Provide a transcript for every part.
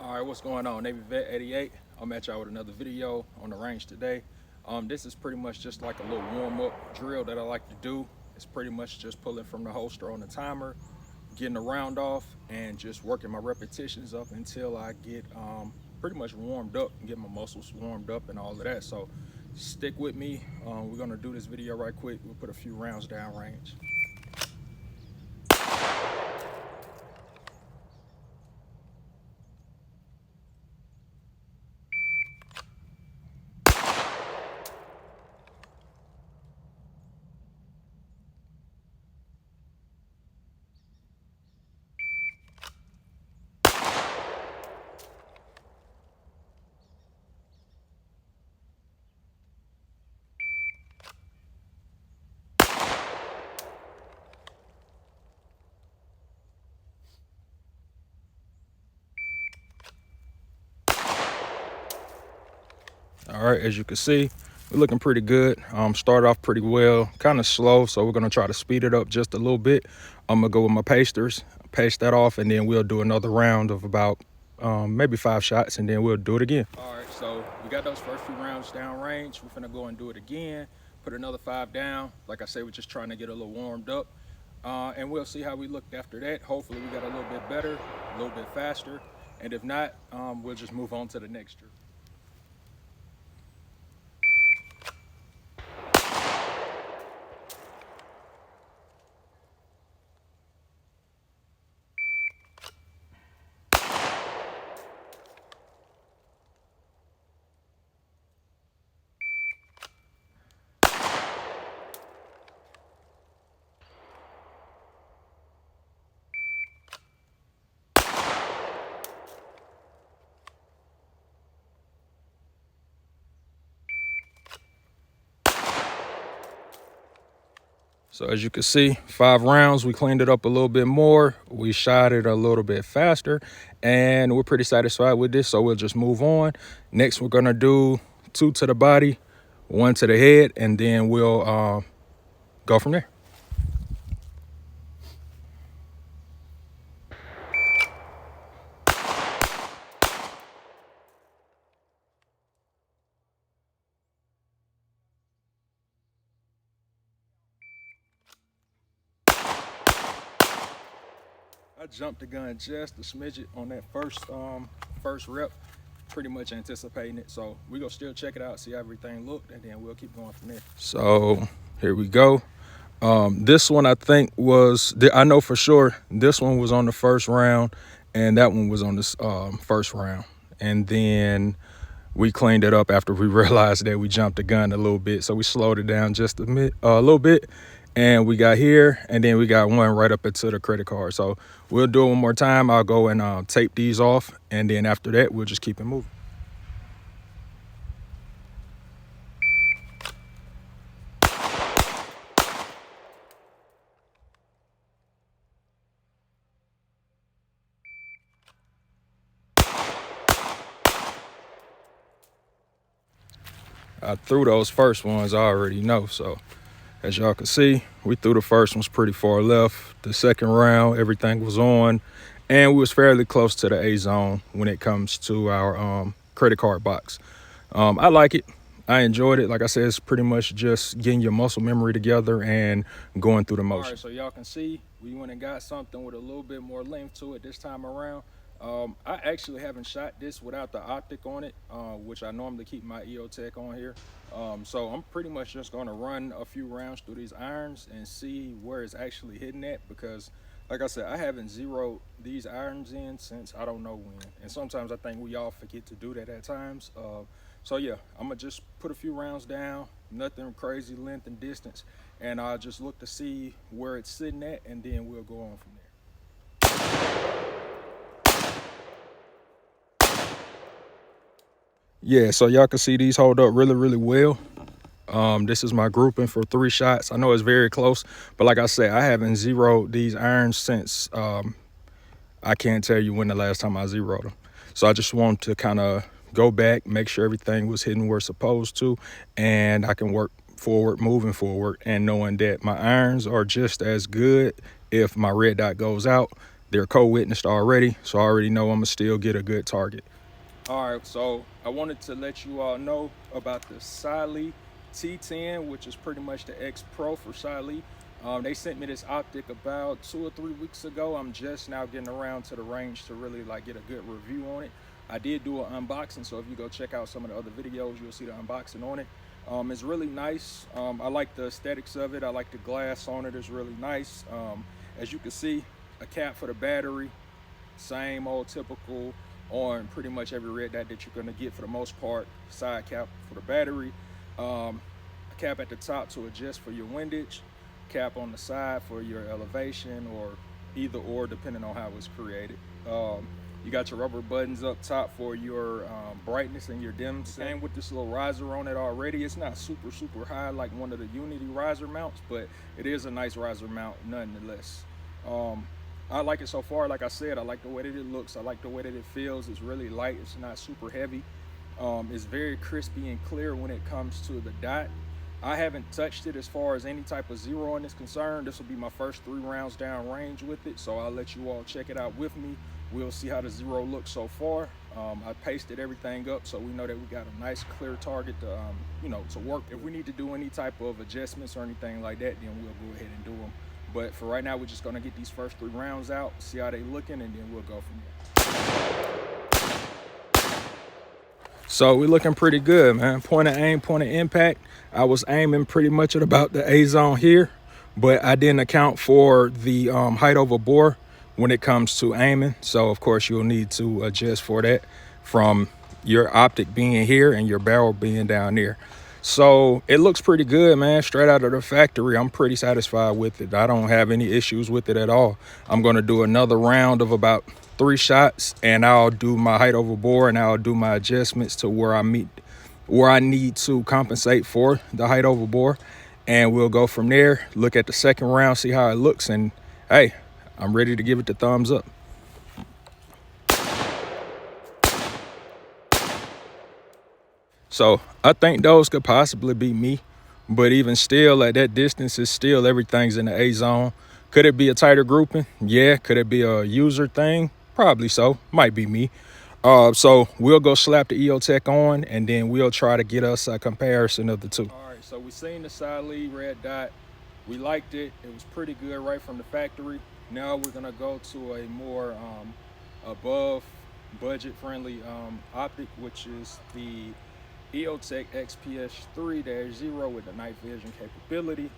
All right, what's going on? NAVYVET88. I'm at y'all with another video on the range today. This is pretty much just like a little warm-up drill that I like to do. It's pretty much just pulling from the holster on the timer, getting the round off, and just working my repetitions up until I get pretty much warmed up and get my muscles warmed up and all of that. So stick with me. We're gonna do this video right quick. We'll put a few rounds down range. All right, as you can see, we're looking pretty good. Start off pretty well, kind of slow, so we're gonna try to speed it up just a little bit. I'm gonna go with my pasters, pace that off, and then we'll do another round of about maybe 5 shots, and then we'll do it again. All right, so we got those first few rounds down range. We're gonna go and do it again, put another 5 down. Like I said, we're just trying to get a little warmed up, and we'll see how we looked after that. Hopefully we got a little bit better, a little bit faster, and if not, we'll just move on to the next drill. So as you can see, 5 rounds, we cleaned it up a little bit more. We shot it a little bit faster, and we're pretty satisfied with this, so we'll just move on. Next, we're gonna do 2 to the body, 1 to the head, and then we'll go from there. I jumped the gun just a smidget on that first rep, pretty much anticipating it. So we gonna still check it out, see how everything looked, and then we'll keep going from there. So here we go. This one I think was, I know for sure this one was on the first round, and that one was on this first round. And then we cleaned it up after we realized that we jumped the gun a little bit. So we slowed it down just a little bit. And we got here, and then we got one right up into the credit card. So we'll do it one more time. I'll go and tape these off, and then after that, we'll just keep it moving. I threw those first ones, I already know. So as y'all can see, we threw the first ones pretty far left. The second round, everything was on, and we was fairly close to the A zone when it comes to our credit card box. I like it. I enjoyed it. Like I said, it's pretty much just getting your muscle memory together and going through the motion. All right, so y'all can see we went and got something with a little bit more length to it this time around. I actually haven't shot this without the optic on it, which I normally keep my EOTech on here. So I'm pretty much just going to run a few rounds through these irons and see where it's actually hitting at, because like I said, I haven't zeroed these irons in since I don't know when. And sometimes I think we all forget to do that at times. So yeah, I'm gonna just put a few rounds down, nothing crazy length and distance, and I'll just look to see where it's sitting at, and then we'll go on from there. Yeah, so y'all can see these hold up really, really well. This is my grouping for 3 shots. I know it's very close, but like I said, I haven't zeroed these irons since I can't tell you when the last time I zeroed them. So I just want to kind of go back, make sure everything was hitting where it's supposed to, and I can work forward, moving forward, and knowing that my irons are just as good. If my red dot goes out, they're co-witnessed already, so I already know I'm gonna still get a good target. All right, so I wanted to let you all know about the Siley T10, which is pretty much the X Pro for Siley. They sent me this optic about 2 or 3 weeks ago. I'm just now getting around to the range to really like get a good review on it. I did do an unboxing, so if you go check out some of the other videos, you'll see the unboxing on it. It's really nice. I like the aesthetics of it. I like the glass on it. It's really nice. As you can see, a cap for the battery, same old typical on pretty much every red dot that you're going to get for the most part. Side cap for the battery, a cap at the top to adjust for your windage, cap on the side for your elevation, or either or depending on how it's created. You got your rubber buttons up top for your brightness and your dim. Same with this little riser on it already. It's not super high like one of the Unity riser mounts, but it is a nice riser mount nonetheless. I like it so far. Like I said, I like the way that it looks. I like the way that it feels. It's really light. It's not super heavy. It's very crispy and clear when it comes to the dot. I haven't touched it as far as any type of zeroing is concerned. This will be my first 3 rounds down range with it, so I'll let you all check it out with me. We'll see how the zero looks so far. I pasted everything up so we know that we got a nice clear target to to work. If we need to do any type of adjustments or anything like that, then we'll go ahead and do them. But for right now, we're just gonna get these first 3 rounds out, see how they looking, and then we'll go from there. So we're looking pretty good, man. Point of aim, point of impact. I was aiming pretty much at about the A zone here, but I didn't account for the height over bore when it comes to aiming. So of course you'll need to adjust for that from your optic being here and your barrel being down there. So it looks pretty good, man. Straight out of the factory, I'm pretty satisfied with it. I don't have any issues with it at all. I'm going to do another round of about 3 shots, and I'll do my height over bore, and I'll do my adjustments to where I need to compensate for the height over bore, and we'll go from there. Look at the second round, see how it looks, and hey, I'm ready to give it the thumbs up. So I think those could possibly be me, but even still at that distance, is still everything's in the A zone. Could it be a tighter grouping? Yeah. Could it be a user thing? Probably so. Might be me. So we'll go slap the EOTech on, and then we'll try to get us a comparison of the two. All right, so we seen the Siley red dot. We liked it. It was pretty good right from the factory. Now we're gonna go to a more above budget friendly optic, which is the EOTech XPS3-0 with the night vision capability.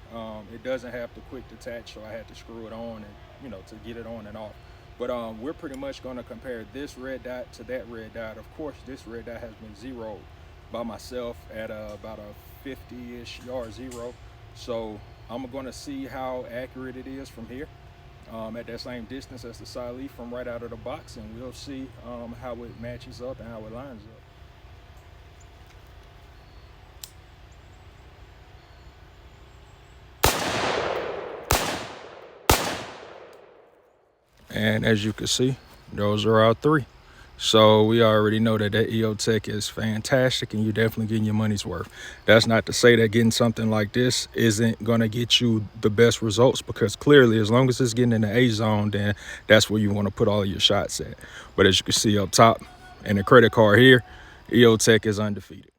It doesn't have the quick detach, so I had to screw it on and to get it on and off. But we're pretty much going to compare this red dot to that red dot. Of course, this red dot has been zeroed by myself at about a 50-ish yard zero. So I'm going to see how accurate it is from here at that same distance as the Siley from right out of the box, and we'll see how it matches up and how it lines up. And as you can see, those are our 3. So we already know that EOTech is fantastic, and you're definitely getting your money's worth. That's not to say that getting something like this isn't going to get you the best results, because clearly as long as it's getting in the A zone, then that's where you want to put all your shots at. But as you can see up top and the credit card here, EOTech is undefeated.